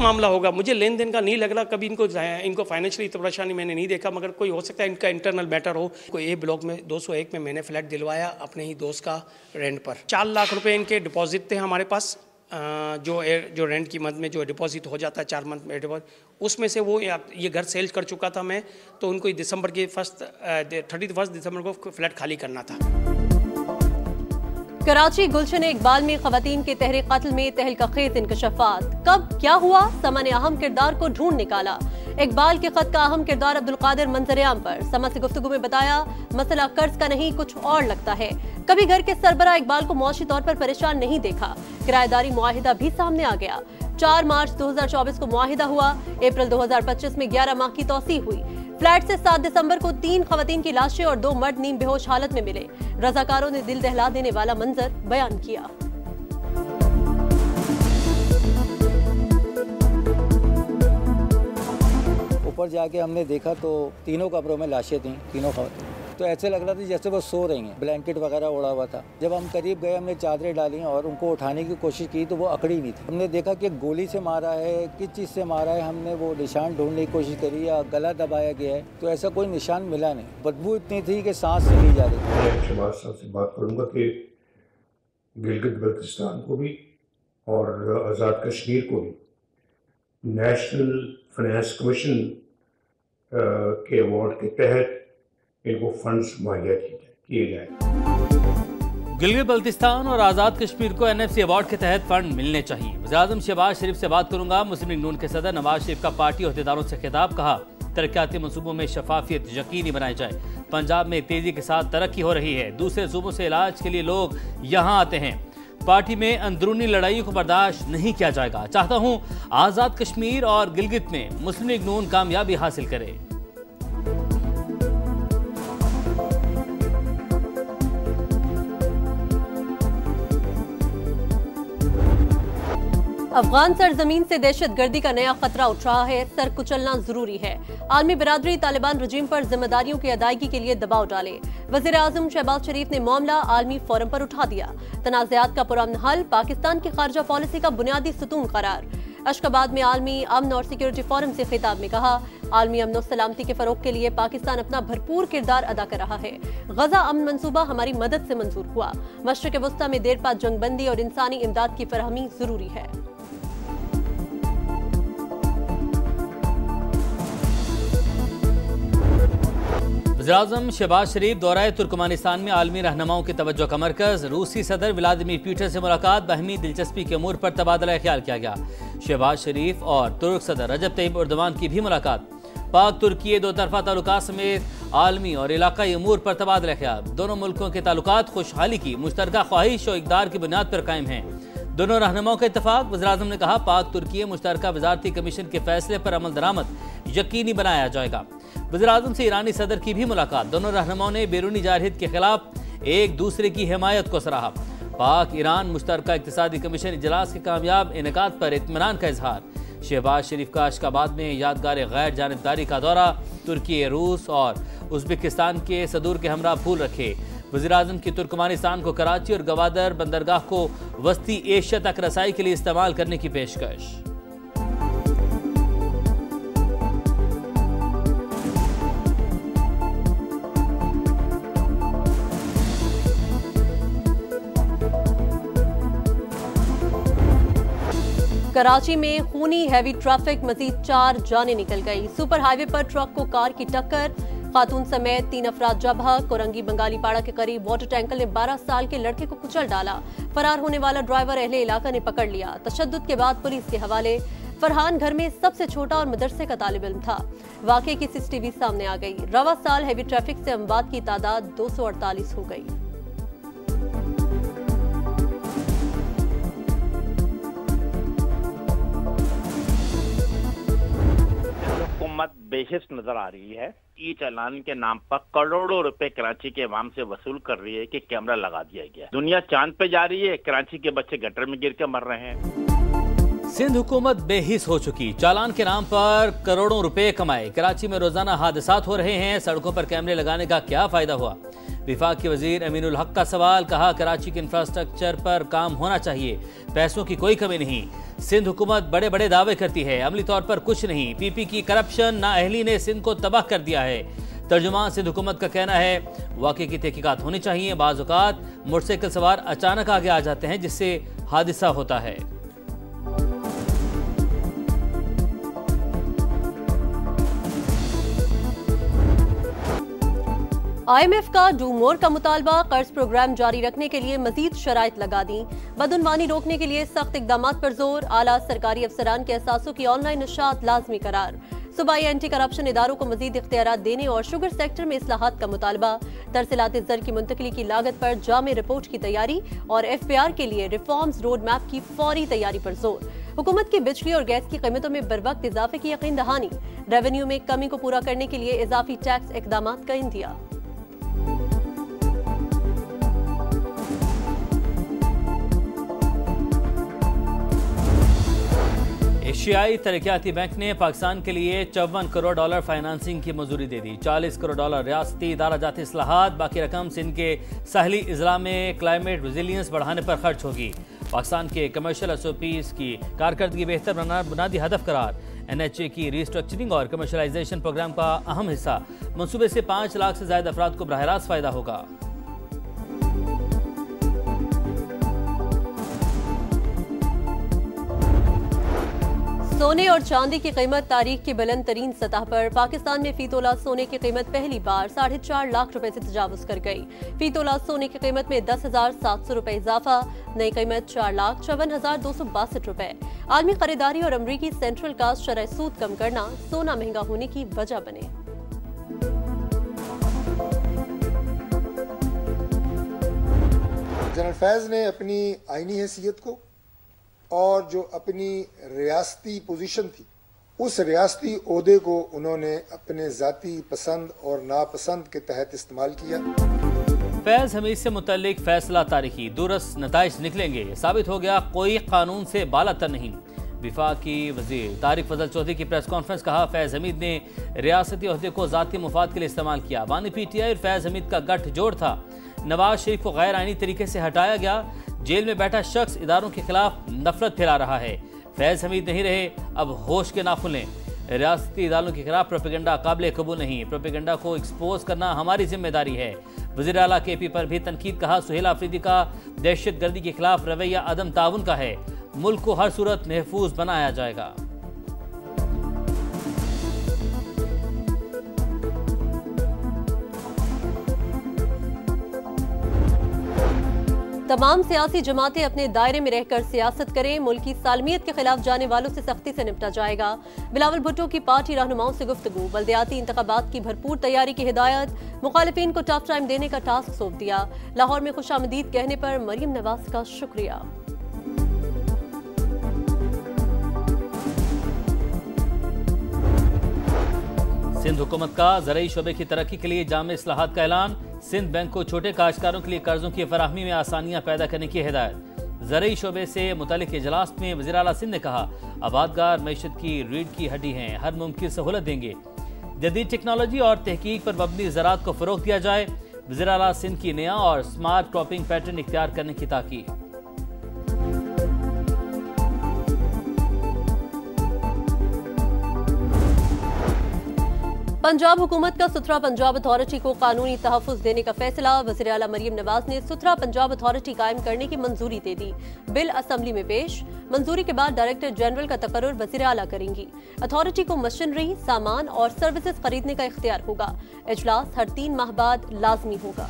मामला होगा। मुझे लेन देन का नहीं लग रहा, कभी इनको फाइनेंशियली इतना परेशानी मैंने नहीं देखा, मगर कोई हो सकता है इनका इंटरनल मैटर हो। कोई ए ब्लॉक में 201 में मैंने फ्लैट दिलवाया अपने ही दोस्त का रेंट पर। 4 लाख रुपए इनके डिपॉजिट थे हमारे पास, जो रेंट की मंथ में जो डिपॉजिट हो जाता है 4 मंथ में डिपॉजिट, उसमें से वो ये घर सेल कर चुका था मैं, तो उनको दिसंबर के 31 दिसंबर को फ्लैट खाली करना था। कराची गुलशन इकबाल में खवातीन के तहरीक कत्ल में तहलका खेज इंकशाफात। कब क्या हुआ, समा ने अहम किरदार को ढूंढ निकाला। इकबाल के खत का अहम किरदार अब्दुल कादिर मंजर-ए-आम पर। समा से गुफ्तगू में बताया, मसला कर्ज का नहीं कुछ और लगता है। कभी घर के सरबराह इकबाल को मुआशी तौर पर परेशान नहीं देखा। किराएदारी मुआहिदा भी सामने आ गया। 4 मार्च 2024 को मुआहिदा हुआ। अप्रैल 2025 में 11 माह की तौसीह हुई। फ्लैट से 7 दिसंबर को 3 खवातीन की लाशें और 2 मर्द नीम बेहोश हालत में मिले। रजाकारों ने दिल दहला देने वाला मंजर बयान किया। ऊपर जाके हमने देखा तो तीनों कब्रों में लाशें थीं, तीनों खवातीन। तो ऐसे लग रहा था जैसे वो सो रही हैं, ब्लैंकेट वगैरह ओढ़ा हुआ था। जब हम करीब गए, हमने चादरें डाली और उनको उठाने की कोशिश की तो वो अकड़ी नहीं थी। हमने देखा कि गोली से मारा है, किस चीज़ से मारा है। हमने वो निशान ढूंढने की कोशिश करी या गला दबाया गया है, तो ऐसा कोई निशान मिला नहीं। बदबू इतनी थी कि सांस चली जा रही थी। मैं शहबाज साहब से बात करूँगा कि गिलगित बल्तिस्तान को भी और आज़ाद कश्मीर को भी नेशनल फाइनेंस कमीशन के अवार्ड के तहत इनको फंड्स मुहैया किए जाए। गिलगित बल्तिस्तान और आज़ाद कश्मीर को NFC अवार्ड के तहत फंड मिलने चाहिए। वज़ीर-ए-आज़म शहबाज शरीफ से बात करूंगा। मुस्लिम लीग नून के सदर नवाज शरीफ का पार्टी अहदेदारों से खिताब। कहा, तरक्याती मंसूबों में शफाफियत यकीनी बनाई जाए। पंजाब में तेजी के साथ तरक्की हो रही है। दूसरे सूबों से इलाज के लिए लोग यहाँ आते हैं। पार्टी में अंदरूनी लड़ाइयों को बर्दाश्त नहीं किया जाएगा। चाहता हूँ आज़ाद कश्मीर और गिलगित में मुस्लिम लीग नून कामयाबी हासिल करे। अफगान सरजमीन से दहशतगर्दी का नया खतरा उठ रहा है। सर कुचलना जरूरी है। आलमी बिरादरी तालिबान रजीम पर जिम्मेदारियों की अदायगी के लिए दबाव डाले। वज़ीर-ए-आज़म शहबाज शरीफ ने मामला आलमी फोरम पर उठा दिया। तनाज़ात का पुरअमन हल पाकिस्तान की खारजा पॉलिसी का बुनियादी सुतून करार। अशकाबाद में आलमी अमन और सिक्योरिटी फोरम से खिताब में कहा, आलमी अमन और सलामती के फरोग के लिए पाकिस्तान अपना भरपूर किरदार अदा कर रहा है। गजा अमन मंसूबा हमारी मदद से मंजूर हुआ। मशरिक़ वस्ता में देरपा जंगबंदी और इंसानी इमदाद की फराहमी जरूरी है। वज़ीर-ए-आज़म शहबाज शरीफ दौरा तुर्कमानिस्तान में आलमी रहनुमाओं की तवज्जो का मरकज़। रूसी सदर व्लादिमीर पुतिन से मुलाकात। बाहमी दिलचस्पी के अमूर पर तबादला ख्याल किया गया। शहबाज शरीफ और तुर्क सदर रजब तैयब एर्दोगान की भी मुलाकात। पाक तुर्की दो तरफा ताल्लुकात समेत आलमी और इलाकाई अमूर पर तबादला ख्याल। दोनों मुल्कों के ताल्लुकात खुशहाली की मुश्तरका ख्वाहिश और इक़दार की बुनियाद पर कायम हैं। दोनों रहनुमाओं का इत्तफाक। वज़ीर-ए-आज़म ने कहा, पाक तुर्की मुश्तरका वज़ारती कमीशन के फैसले पर अमल दरामद यकीनी बनाया जाएगा। वज़ीर-ए-आज़म से ईरानी सदर की भी मुलाकात। दोनों रहनुमाओं ने बैरूनी जारहियत के खिलाफ एक दूसरे की हिमायत को सराहा। पाक ईरान मुश्तरका इक़्तिसादी कमीशन इजलास के कामयाब इनेकाद पर इत्मीनान का इजहार। शहबाज शरीफ का अशकाबाद में यादगार गैर जानिबदारी का दौरा। तुर्की, रूस और उज़्बेकिस्तान के सदूर के हमरा फूल रखे। वज़ीर-ए-आज़म की तुर्कमानिस्तान को कराची और गवादर बंदरगाह को वस्ती एशिया तक रसाई के लिए इस्तेमाल करने की पेशकश। कराची में खूनी हैवी ट्रैफिक, मजीद 4 जानें निकल गई। सुपर हाईवे पर ट्रक को कार की टक्कर। खातून समेत 3 अफराद जबहा। कोरंगी बंगाली पाड़ा के करीब वाटर टैंकर ने 12 साल के लड़के को कुचल डाला। फरार होने वाला ड्राइवर अहले इलाका ने पकड़ लिया। तशद्दुद के बाद पुलिस के हवाले। फरहान घर में सबसे छोटा और मदरसे का तालिब इल्म था। वाकये की CCTV सामने आ गई। रवा साल हैवी ट्रैफिक से अमवात की तादाद 248 हो गई। हुकूमत बेहिस नजर आ रही है। ई चालान के नाम पर करोड़ों रुपए कराची के अवाम से वसूल कर रही है कि कैमरा लगा दिया गया। दुनिया चांद पे जा रही है, कराची के बच्चे गटर में गिर के मर रहे हैं। सिंध हुकूमत बेहिस हो चुकी, चालान के नाम पर करोड़ों रुपए कमाए। कराची में रोजाना हादसात हो रहे हैं, सड़कों पर कैमरे लगाने का क्या फायदा हुआ? विफाक के वजीर अमीनुल हक का सवाल, कहा कराची के इंफ्रास्ट्रक्चर पर काम होना चाहिए, पैसों की कोई कमी नहीं। सिंध हुकूमत बड़े बड़े दावे करती है, अमली तौर पर कुछ नहीं। पीपी की करप्शन नाअहली ने सिंध को तबाह कर दिया है। तर्जुमान सिंध हुकूमत का कहना है वाक़े की तहकीकात होनी चाहिए। बाज़ औक़ात मोटरसाइकिल सवार अचानक आगे आ जाते हैं जिससे हादसा होता है। IMF का डू मोर का मुतालबा, कर्ज प्रोग्राम जारी रखने के लिए मजीद शराइत लगा दी। बदउनवानी रोकने के लिए सख्त इकदाम पर जोर, आला सरकारी अफसरान के एहसासों की ऑनलाइन इशाअत लाजमी करार। सूबाई एंटी करप्शन इदारों को मजीद इख्तियारात देने और शुगर सेक्टर में इस्लाहात का मुतालबा। तरसीलात ज़र की मुंतकली की लागत पर जामे रिपोर्ट की तैयारी और FBR के लिए रिफॉर्म्स रोड मैप की फौरी तैयारी पर जोर। हुकूमत की बिजली और गैस की कीमतों में बरवक्त इजाफे की यकीन दहानी। रेवेन्यू में कमी को पूरा करने के लिए इजाफी टैक्स इकदाम का इंदिया। एशियाई तरक्याती बैंक ने पाकिस्तान के लिए $54 करोड़ फाइनेंसिंग की मंजूरी दे दी। $40 करोड़ रियासती इदारा जाती इस्लाहात, बाकी रकम सिंध के साहली इजला में क्लाइमेट रेजिलियंस बढ़ाने पर खर्च होगी। पाकिस्तान के कमर्शियल SOPs की कारकर्दगी बेहतर बनाना बुनियादी हदफ करार। NHA की रिस्ट्रक्चरिंग और कमर्शलाइजेशन प्रोग्राम का अहम हिस्सा। मनसूबे से 5 लाख से ज्यादा अफराद को बराह रास्त फायदा होगा। सोने और चांदी की कीमत तारीख की बुलंद तरीन सतह पर। पाकिस्तान में फी तोला सोने की कीमत पहली बार 4.5 लाख रुपए से तजावुज कर गई। फी तोला सोने की कीमत में 10,700 रुपए इजाफा, नई कीमत 4,54,262 रुपए। आलमी खरीदारी और अमरीकी सेंट्रल कास्ट शरह सूद कम करना सोना महंगा होने की वजह बने। जनरल फैज ने अपनी आईनी हैसियत को और जो अपनी रियासती पोजीशन थी, उस रियासती ओहदे को उन्होंने अपने ज़ाती पसंद और नापसंद के तहत इस्तेमाल किया। फैज हमीद से मुतल्लिक फैसला तारीखी, दुरुस्त नताइज निकलेंगे। साबित हो गया कोई कानून से बालातर नहीं। विफाकी वजीर तारिक फजल चौधरी की प्रेस कॉन्फ्रेंस, कहा फैज हमीद ने रियासती ओहदे को ज़ाती मुफाद के लिए इस्तेमाल किया। बानी PTI और फैज हमीद का गठजोड़ था। नवाज शरीफ को गैर आईनी तरीके से हटाया गया। जेल में बैठा शख्स इदारों के खिलाफ नफरत फैला रहा है। फैज हमीद नहीं रहे, अब होश के नाखुन लें। रियासती इदारों के खिलाफ प्रोपेगेंडा काबिल कबूल नहीं। प्रोपेगेंडा को एक्सपोज करना हमारी जिम्मेदारी है। वज़ीर आला KP पर भी तनकीद, कहा सुहेल आफरीदी का दहशत गर्दी के खिलाफ रवैया अदम ताउन का है। मुल्क को हर सूरत महफूज बनाया जाएगा। तमाम सियासी जमातें अपने दायरे में रहकर सियासत करें, मुल्क की सालमियत के खिलाफ जाने वालों से सख्ती से निपटा जाएगा। बिलावल भुट्टो की पार्टी रहनुमाओं से गुफ्तगू। बल्दियाती इंतखाबात की भरपूर तैयारी की हिदायत। मुखालिफिन को टफ टाइम देने का टास्क सौंप दिया। लाहौर में खुशामदीद कहने पर मरियम नवाज का शुक्रिया। सिंध हुकूमत का ज़राई शोबे की तरक्की के लिए जामे इस्लाहात का ऐलान। सिंध बैंक को छोटे काश्तकारों के लिए कर्जों की फराहमी में आसानियां पैदा करने की हिदायत। ज़राई शोबे से मुतालिक इजलास में वज़ीर आला सिंध ने कहा आबादगार मईशत की रीढ़ की हड्डी हैं, हर मुमकिन सहूलत देंगे। जदीद टेक्नोलॉजी और तहकीक पर मबनी ज़राअत को फ़रोग़ दिया जाए। वज़ीर आला सिंध की नया और स्मार्ट क्रॉपिंग पैटर्न इख्तियार करने की ताकीद। पंजाब हुकूमत का सुथरा पंजाब अथॉरिटी को कानूनी तहफ़्फ़ुज़ देने का फैसला। वज़ीर आला मरियम नवाज ने सुथरा पंजाब अथॉरिटी कायम करने की मंजूरी दे दी। बिल असम्बली में पेश। मंजूरी के बाद डायरेक्टर जनरल का तकर्रुर वज़ीर आला करेंगी। अथॉरिटी को मशीनरी, सामान और सर्विसेज खरीदने का इख्तियार होगा। इजलास हर 3 माह बाद लाजमी होगा।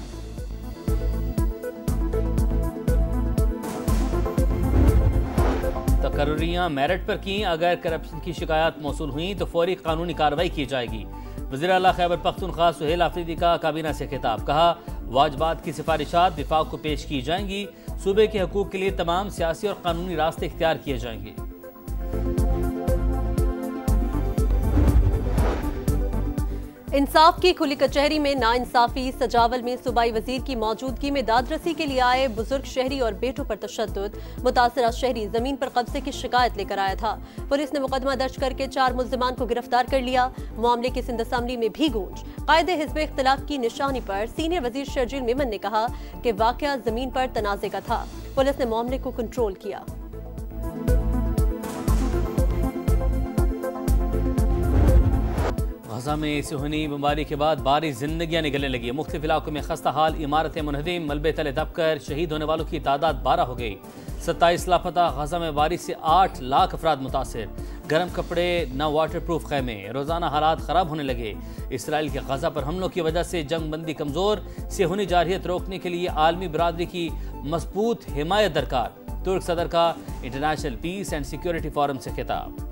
तकर्रुरियां मेरिट पर की, अगर करप्शन की शिकायत मौसूल हुई तो फौरी कानूनी कार्रवाई की जाएगी। वज़ीर आला खैबर पख्तूनख्वा सुहेल आफरीदी का काबीना से खिताब, कहा वाजबात की सिफारिशात विफाक को पेश की जाएंगी। सूबे के हकूक के लिए तमाम सियासी और कानूनी रास्ते इख्तियार किए जाएंगे। इंसाफ की खुली कचहरी में नाइंसाफी। सजावल में सूबाई वजीर की मौजूदगी में दादरसी के लिए आए बुजुर्ग शहरी और बेटों पर तशद्दुद। मुतासरा शहरी जमीन पर कब्जे की शिकायत लेकर आया था। पुलिस ने मुकदमा दर्ज करके 4 मुल्जिमान को गिरफ्तार कर लिया। मामले की सिंध असम्बली में भी गूंज। कायदे हिज़्ब इख्तिलाफ की निशानी पर सीनियर वजीर शर्जील मेमन ने कहा कि वाकया जमीन पर तनाज़े का था। पुलिस ने मामले को कंट्रोल किया। गजा में सुहनी बीमारी के बाद बारिश जिंदगियां निकलने लगी। मुख्तलिफ इलाकों में खस्ता हाल, इमारतें मुनहदिम, मलबे तले दबकर शहीद होने वालों की तादाद 12 हो गई। 27 लापता। गजा में बारिश से 8 लाख अफराद मुतासिर। गर्म कपड़े, न वाटर प्रूफ खैमे। रोजाना हालात खराब होने लगे। इसराइल के गजा पर हमलों की वजह से जंग बंदी कमजोर। सेहूनी जारहियत रोकने के लिए आलमी बरादरी की मजबूत हिमायत दरकार। तुर्क सदर का international peace and security forum से खिताब।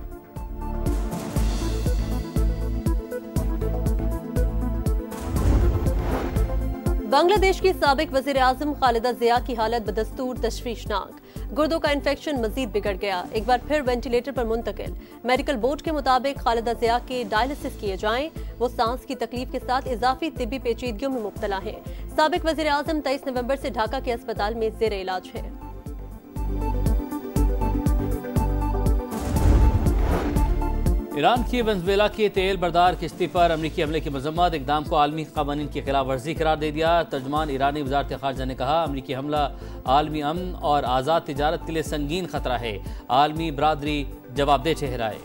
बांग्लादेश की साबिक वजीर आजम खालिदा जिया की हालत बदस्तूर तशवीशनाक। गुर्दों का इन्फेक्शन मजीद बिगड़ गया। एक बार फिर वेंटिलेटर पर मुंतकिल। मेडिकल बोर्ड के मुताबिक खालिदा जिया के डायलिसिस किए जाएं। वो सांस की तकलीफ के साथ इजाफी तिब्बी पेचीदगियों में मुब्तला हैं। साबिक वजीर आजम 23 नवंबर से ढाका के अस्पताल में जेर इलाज है। ईरान की वेनेजुएला की तेल बरदार किश्ती पर अमरीकी हमले की मजम्मत। इकदाम को आलमी कानून की खिलाफ वर्जी करार दे दिया। तर्जुमान ईरानी वजारत खारजा ने कहा, अमरीकी हमला आलमी अमन और आज़ाद तिजारत के लिए संगीन खतरा है। आलमी बरादरी जवाबदेह ठहराए।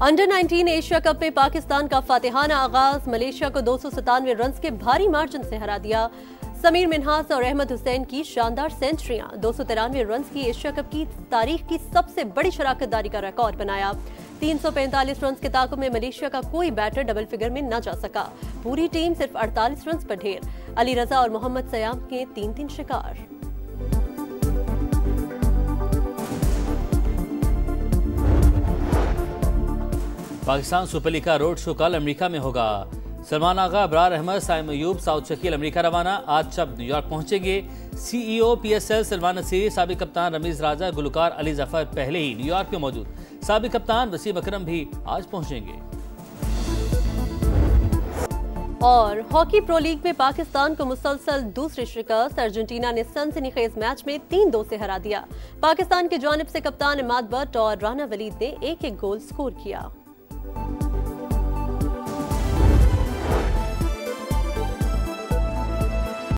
अंडर 19 एशिया कप में पाकिस्तान का फातिहाना आगाज। मलेशिया को 297 रन के भारी मार्जिन से हरा दिया। समीर मिन्हास और अहमद हुसैन की शानदार सेंचुरियां। 293 रन की एशिया कप की तारीख की सबसे बड़ी शराकतदारी का रिकॉर्ड बनाया। 345 रन के ताक़ुब में मलेशिया का कोई बैटर डबल फिगर में न जा सका। पूरी टीम सिर्फ 48 रन पर ढेर। अली रजा और मोहम्मद सयाम के 3-3 शिकार। पाकिस्तान सुपर लीग का रोड शो कल अमेरिका में होगा। सलमान आगा, अबरार अहमद, साइम अयूब, साउद शकील अमेरिका रवाना। आज शब न्यूयॉर्क पहुंचेंगे। CEO PSL सलमान नसीर, साबिक कप्तान रमीज राजा, गुलकार अली जफर पहले ही न्यूयॉर्क में मौजूद। साबिक कप्तान वसीम अकरम भी आज पहुंचेंगे। और हॉकी प्रो लीग में पाकिस्तान को मुसलसल दूसरी शिकस्त। अर्जेंटीना ने सनसनीखेज मैच में 3-2 से हरा दिया। पाकिस्तान की जानिब से कप्तान इमाद बट और राना वलीद ने एक-एक गोल स्कोर किया।